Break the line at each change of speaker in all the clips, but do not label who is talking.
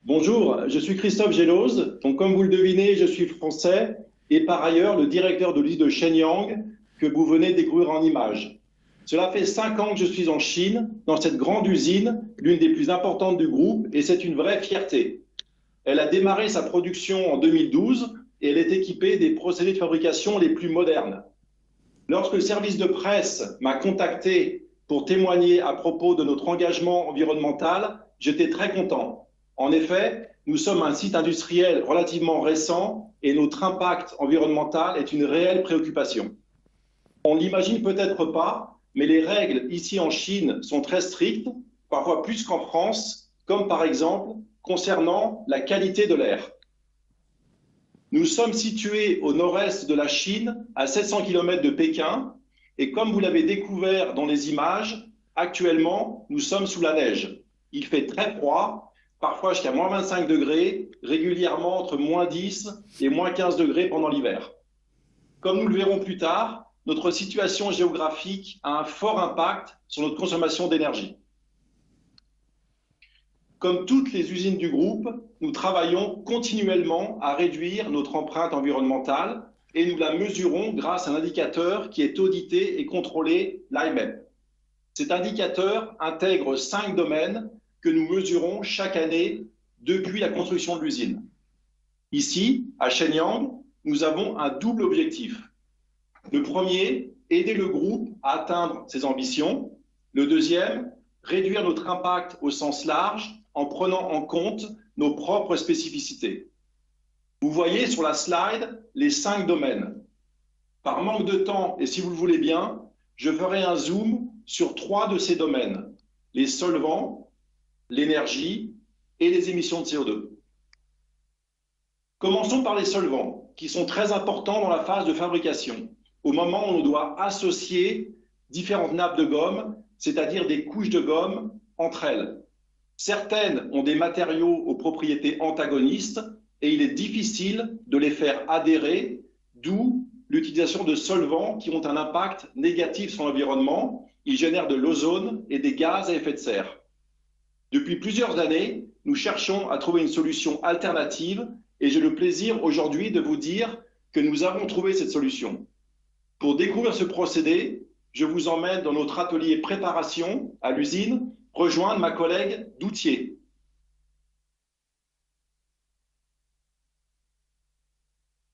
Bonjour, je suis Christophe Géloz. Donc, comme vous le devinez, je suis français et par ailleurs le directeur de l'usine de Shenyang que vous venez de découvrir en images. Cela fait 5 ans que je suis en Chine, dans cette grande usine, l'une des plus importantes du groupe, et c'est une vraie fierté. Elle a démarré sa production en 2012 et elle est équipée des procédés de fabrication les plus modernes. Lorsque le service de presse m'a contacté pour témoigner à propos de notre engagement environnemental, j'étais très content. En effet, nous sommes un site industriel relativement récent et notre impact environnemental est une réelle préoccupation. On ne l'imagine peut-être pas, mais les règles ici en Chine sont très strictes, parfois plus qu'en France, comme par exemple concernant la qualité de l'air. Nous sommes situés au nord-est de la Chine, à 700 km de Pékin, et comme vous l'avez découvert dans les images, actuellement, nous sommes sous la neige. Il fait très froid, parfois jusqu'à moins 25 degrés, régulièrement entre moins 10 et moins 15 degrés pendant l'hiver. Comme nous le verrons plus tard, notre situation géographique a un fort impact sur notre consommation d'énergie. Comme toutes les usines du groupe, nous travaillons continuellement à réduire notre empreinte environnementale et nous la mesurons grâce à un indicateur qui est audité et contrôlé, l'IMEP. Cet indicateur intègre 5 domaines que nous mesurons chaque année depuis la construction de l'usine. Ici, à Shenyang, nous avons un double objectif. Le premier, aider le groupe à atteindre ses ambitions. Le deuxième, réduire notre impact au sens large en prenant en compte nos propres spécificités. Vous voyez sur la slide les 5 domaines. Par manque de temps, et si vous le voulez bien, je ferai un zoom sur 3 de ces domaines, les solvants, l'énergie et les émissions de CO2. Commençons par les solvants, qui sont très importants dans la phase de fabrication, au moment où on doit associer différentes nappes de gomme, c'est-à-dire des couches de gomme entre elles. Certaines ont des matériaux aux propriétés antagonistes et il est difficile de les faire adhérer, d'où l'utilisation de solvants qui ont un impact négatif sur l'environnement. Ils génèrent de l'ozone et des gaz à effet de serre. Depuis plusieurs années, nous cherchons à trouver une solution alternative et j'ai le plaisir aujourd'hui de vous dire que nous avons trouvé cette solution. Pour découvrir ce procédé, je vous emmène dans notre atelier préparation à l'usine, rejoindre ma collègue Doutier.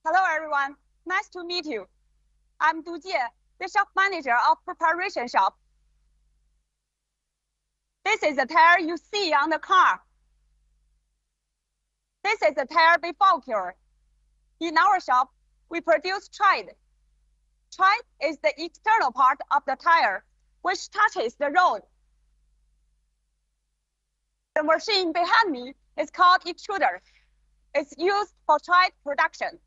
Hello everyone, nice to meet you. I'm Du Jie, the shop manager of preparation shop. This is the tire you see on the car. This is the tire before cure. In our shop, we produce tread. Tread is the external part of the tire, which touches the road. The machine behind me is called extruder. It's used for tread production.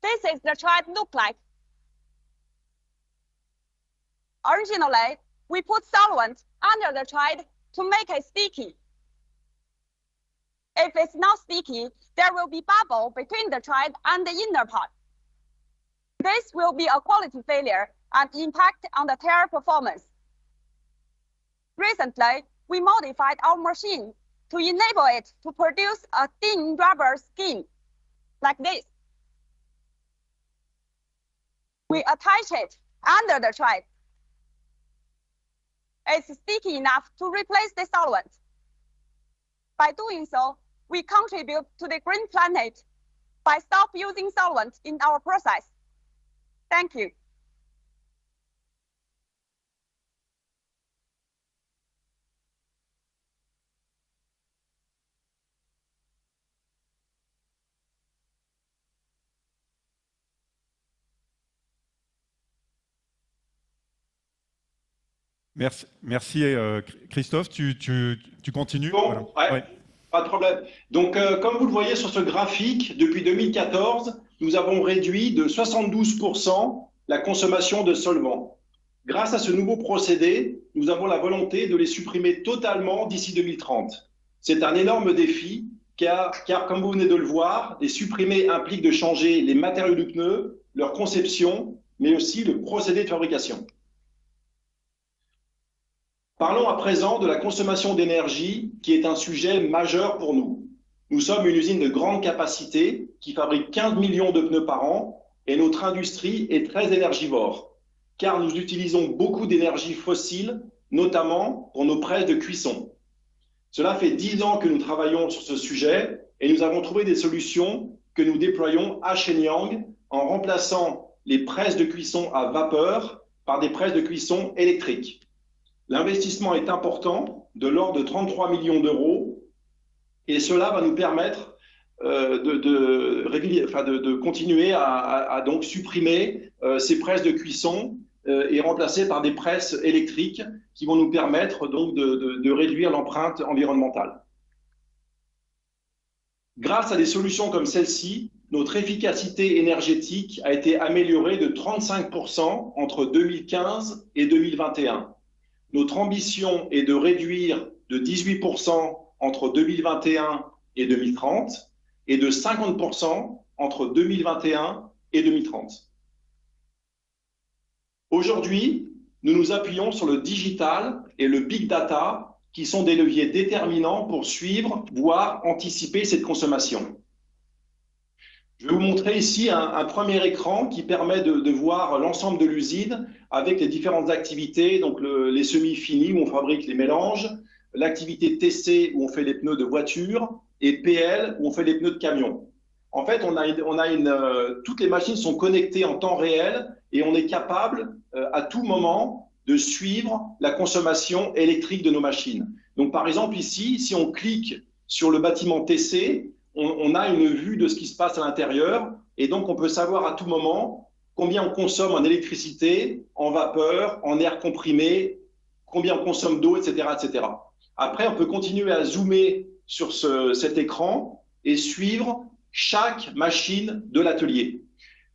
This is the tread look like. Originally, we put solvent under the tread to make it sticky. If it's not sticky, there will be bubble between the tread and the inner part. This will be a quality failure and impact on the tire performance. Recently, we modified our machine to enable it to produce a thin rubber skin, like this. We attach it under the tread. It's sticky enough to replace the solvent. By doing so, we contribute to the green planet by stop using solvent in our process. Thank you.
Merci Christophe. Tu continues.
Bon,
voilà.
ouais, pas de problème. Donc, comme vous le voyez sur ce graphique, depuis 2014, nous avons réduit de 72% la consommation de solvants. Grâce à ce nouveau procédé, nous avons la volonté de les supprimer totalement d'ici 2030. C'est un énorme défi, car comme vous venez de le voir, les supprimer implique de changer les matériaux du pneu, leur conception, mais aussi le procédé de fabrication. Parlons à présent de la consommation d'énergie, qui est un sujet majeur pour nous. Nous sommes une usine de grande capacité qui fabrique 15 millions de pneus par an et notre industrie est très énergivore, car nous utilisons beaucoup d'énergie fossile, notamment pour nos presses de cuisson. Cela fait 10 ans que nous travaillons sur ce sujet et nous avons trouvé des solutions que nous déployons à Shenyang en remplaçant les presses de cuisson à vapeur par des presses de cuisson électriques. L'investissement est important, de l'ordre de 33 millions d'euros, et cela va nous permettre de continuer à donc supprimer ces presses de cuisson et remplacer par des presses électriques qui vont nous permettre donc de réduire l'empreinte environnementale. Grâce à des solutions comme celle-ci, notre efficacité énergétique a été améliorée de 35% entre 2015 et 2021. Notre ambition est de réduire de 18% entre 2021 et 2030 et de 50% entre 2021 et 2030. Aujourd'hui, nous nous appuyons sur le digital et le big data qui sont des leviers déterminants pour suivre, voire anticiper cette consommation. Je vais vous montrer ici un premier écran qui permet de voir l'ensemble de l'usine avec les différentes activités, donc les semi-finis où on fabrique les mélanges, l'activité TC où on fait les pneus de voiture et PL où on fait les pneus de camion. En fait, toutes les machines sont connectées en temps réel et on est capable à tout moment de suivre la consommation électrique de nos machines. Donc, par exemple, ici, si on clique sur le bâtiment TC, on a une vue de ce qui se passe à l'intérieur et donc on peut savoir à tout moment combien on consomme en électricité, en vapeur, en air comprimé, combien on consomme d'eau, etc., etc. Après, on peut continuer à zoomer sur cet écran et suivre chaque machine de l'atelier.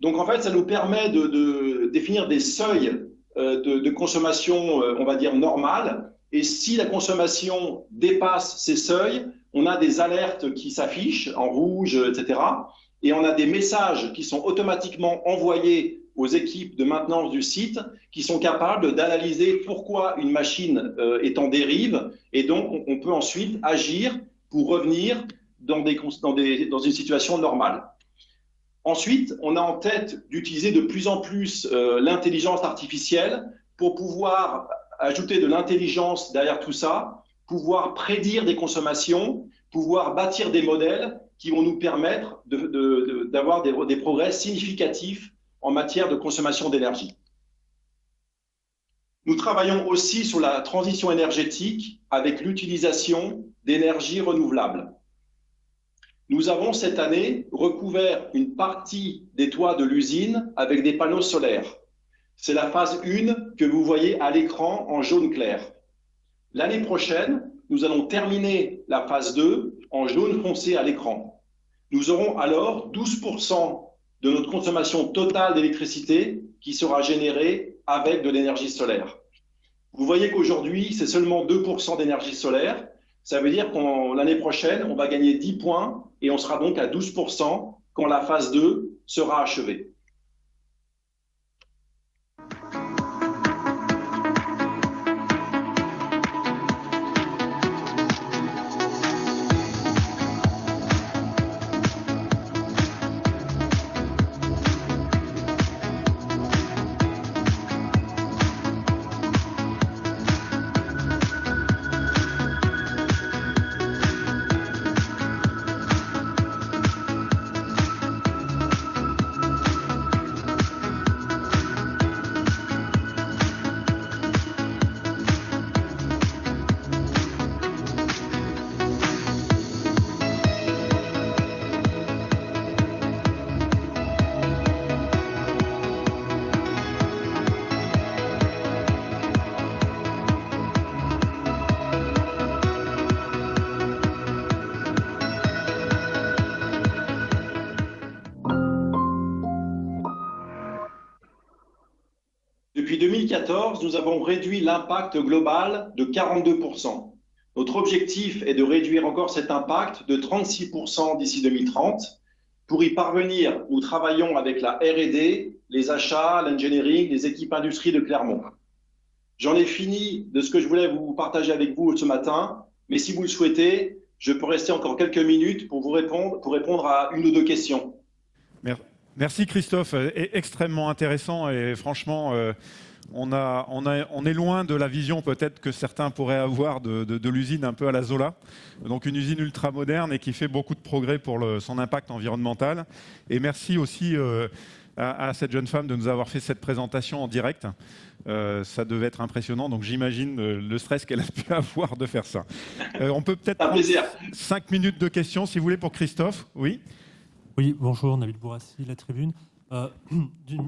Donc, en fait, ça nous permet de définir des seuils de consommation, on va dire, normale. Et si la consommation dépasse ces seuils, on a des alertes qui s'affichent en rouge, etc. Et on a des messages qui sont automatiquement envoyés aux équipes de maintenance du site qui sont capables d'analyser pourquoi une machine est en dérive. Et donc, on peut ensuite agir pour revenir dans une situation normale. Ensuite, on a en tête d'utiliser de plus en plus l'intelligence artificielle pour pouvoir ajouter de l'intelligence derrière tout ça, pouvoir prédire des consommations, pouvoir bâtir des modèles qui vont nous permettre d'avoir des progrès significatifs en matière de consommation d'énergie. Nous travaillons aussi sur la transition énergétique avec l'utilisation d'énergies renouvelables. Nous avons cette année recouvert une partie des toits de l'usine avec des panneaux solaires. C'est la phase 1 que vous voyez à l'écran en jaune clair. L'année prochaine, nous allons terminer la phase 2 en jaune foncé à l'écran. Nous aurons alors 12% de notre consommation totale d'électricité qui sera générée avec de l'énergie solaire. Vous voyez qu'aujourd'hui, c'est seulement 2% d'énergie solaire. Ça veut dire que l'année prochaine, on va gagner 10 points et on sera donc à 12% quand la phase 2 sera achevée. Depuis 2014, nous avons réduit l'impact global de 42%. Notre objectif est de réduire encore cet impact de 36% d'ici 2030. Pour y parvenir, nous travaillons avec la R&D, les achats, l'engineering, les équipes industrie de Clermont. J'en ai fini de ce que je voulais vous partager avec vous ce matin, mais si vous le souhaitez, je peux rester encore quelques minutes pour vous répondre à une ou deux questions.
Merci Christophe, extrêmement intéressant et franchement, on est loin de la vision peut-être que certains pourraient avoir de l'usine un peu à la Zola. Donc une usine ultra moderne et qui fait beaucoup de progrès pour son impact environnemental. Et merci aussi à cette jeune femme de nous avoir fait cette présentation en direct. Ça devait être impressionnant, donc j'imagine le stress qu'elle a pu avoir de faire ça. On peut peut-être prendre 5 minutes de questions si vous voulez pour Christophe. Oui.
Oui, bonjour, Nabil Bourassi, La Tribune.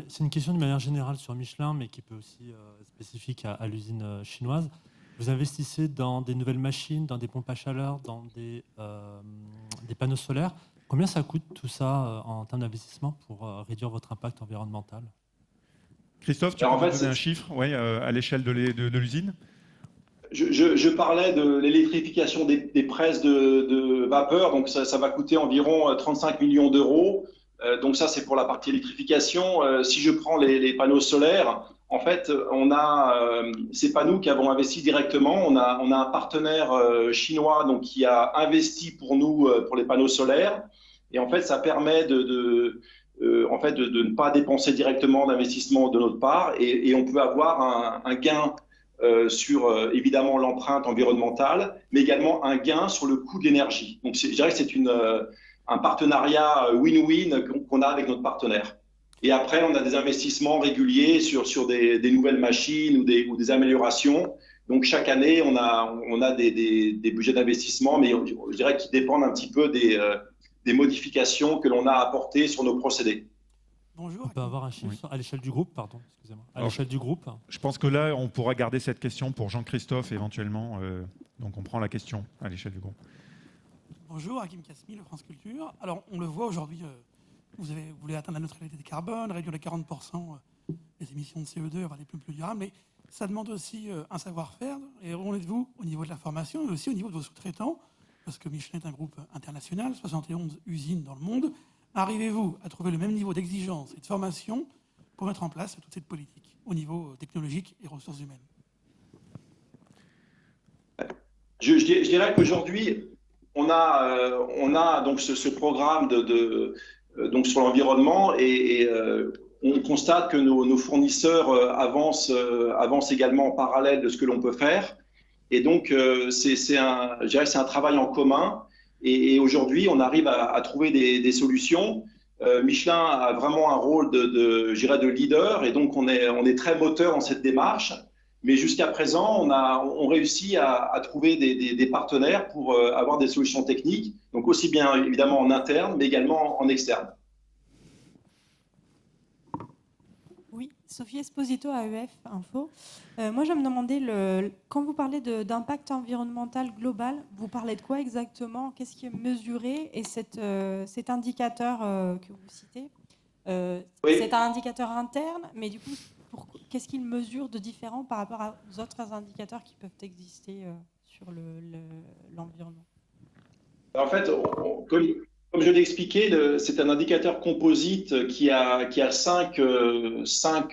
C'est une question de manière générale sur Michelin, mais qui peut aussi être spécifique à l'usine chinoise. Vous investissez dans des nouvelles machines, dans des pompes à chaleur, dans des panneaux solaires. Combien ça coûte tout ça en termes d'investissement pour réduire votre impact environnemental?
Christophe, tu peux nous donner un chiffre à l'échelle de l'usine?
Je parlais de l'électrification des presses de vapeur, donc ça va coûter environ 35 millions d'euros. Donc ça, c'est pour la partie électrification. Si je prends les panneaux solaires, en fait, c'est pas nous qui avons investi directement. On a un partenaire chinois donc, qui a investi pour nous pour les panneaux solaires. Et en fait, ça permet de ne pas dépenser directement d'investissement de notre part. Et on peut avoir un gain sur évidemment l'empreinte environnementale, mais également un gain sur le coût de l'énergie. Donc je dirais que c'est un partenariat win-win qu'on a avec notre partenaire. Et après, on a des investissements réguliers sur des nouvelles machines ou des améliorations. Donc chaque année, on a des budgets d'investissement, mais je dirais qu'ils dépendent un petit peu des modifications que l'on a apportées sur nos procédés.
Bonjour. On peut avoir un chiffre à l'échelle du groupe, pardon, excusez-moi. À l'échelle du groupe.
Je pense que là, on pourra garder cette question pour Jean-Christophe éventuellement. Donc on prend la question à l'échelle du groupe.
Bonjour, Hakim Kasmi, le France Culture. Alors, on le voit aujourd'hui, vous voulez atteindre la neutralité des carbone, réduire les 40% les émissions de CO2, avoir des plus durables, mais ça demande aussi un savoir-faire. Et où en êtes-vous au niveau de la formation, mais aussi au niveau de vos sous-traitants, parce que Michelin est un groupe international, 71 usines dans le monde. Arrivez-vous à trouver le même niveau d'exigence et de formation pour mettre en place toute cette politique au niveau technologique et ressources humaines?
Je dirais qu'aujourd'hui, on a donc ce programme donc sur l'environnement et on constate que nos fournisseurs avancent également en parallèle de ce que l'on peut faire. Et donc, c'est un travail en commun. Et aujourd'hui, on arrive à trouver des solutions. Michelin a vraiment un rôle de leader, et donc on est très moteur dans cette démarche. Mais jusqu'à présent, on réussit à trouver des partenaires pour avoir des solutions techniques, donc aussi bien évidemment en interne, mais également en externe.
Oui, Sophie Esposito, AEF Info. Moi, je me demandais, quand vous parlez d'impact environnemental global, vous parlez de quoi exactement? Qu'est-ce qui est mesuré? Et cet indicateur que vous citez, oui. C'est un indicateur interne, mais du coup, qu'est-ce qu'il mesure de différent par rapport aux autres indicateurs qui peuvent exister sur l'environnement?
En fait, comme je l'ai expliqué, c'est un indicateur composite qui a 5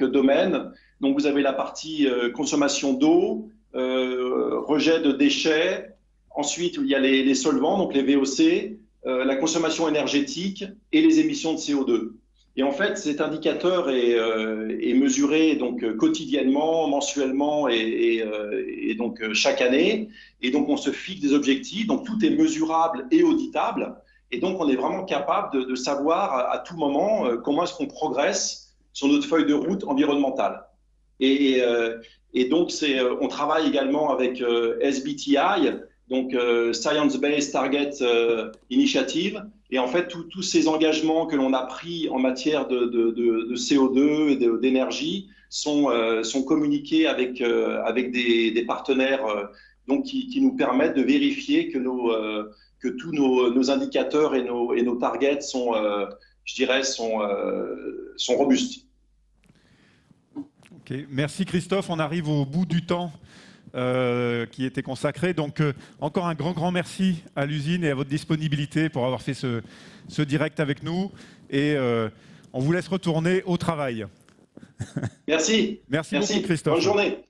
domaines. Donc, vous avez la partie consommation d'eau, rejet de déchets. Ensuite, il y a les solvants, donc les VOC, la consommation énergétique et les émissions de CO2. Et en fait, cet indicateur est mesuré donc quotidiennement, mensuellement et donc chaque année. Et donc, on se fixe des objectifs. Donc, tout est mesurable et auditable. Et donc, on est vraiment capable de savoir à tout moment comment est-ce qu'on progresse sur notre feuille de route environnementale. Et donc, on travaille également avec SBTI, donc Science Based Target Initiative. Et en fait, tous ces engagements que l'on a pris en matière de CO2 et d'énergie sont communiqués avec des partenaires donc qui nous permettent de vérifier que tous nos indicateurs et nos targets sont robustes.
Okay. Merci Christophe, on arrive au bout du temps qui était consacré. Donc encore un grand merci à l'usine et à votre disponibilité pour avoir fait ce direct avec nous. Et on vous laisse retourner au travail.
Merci.
Merci beaucoup Christophe.
Bonne journée.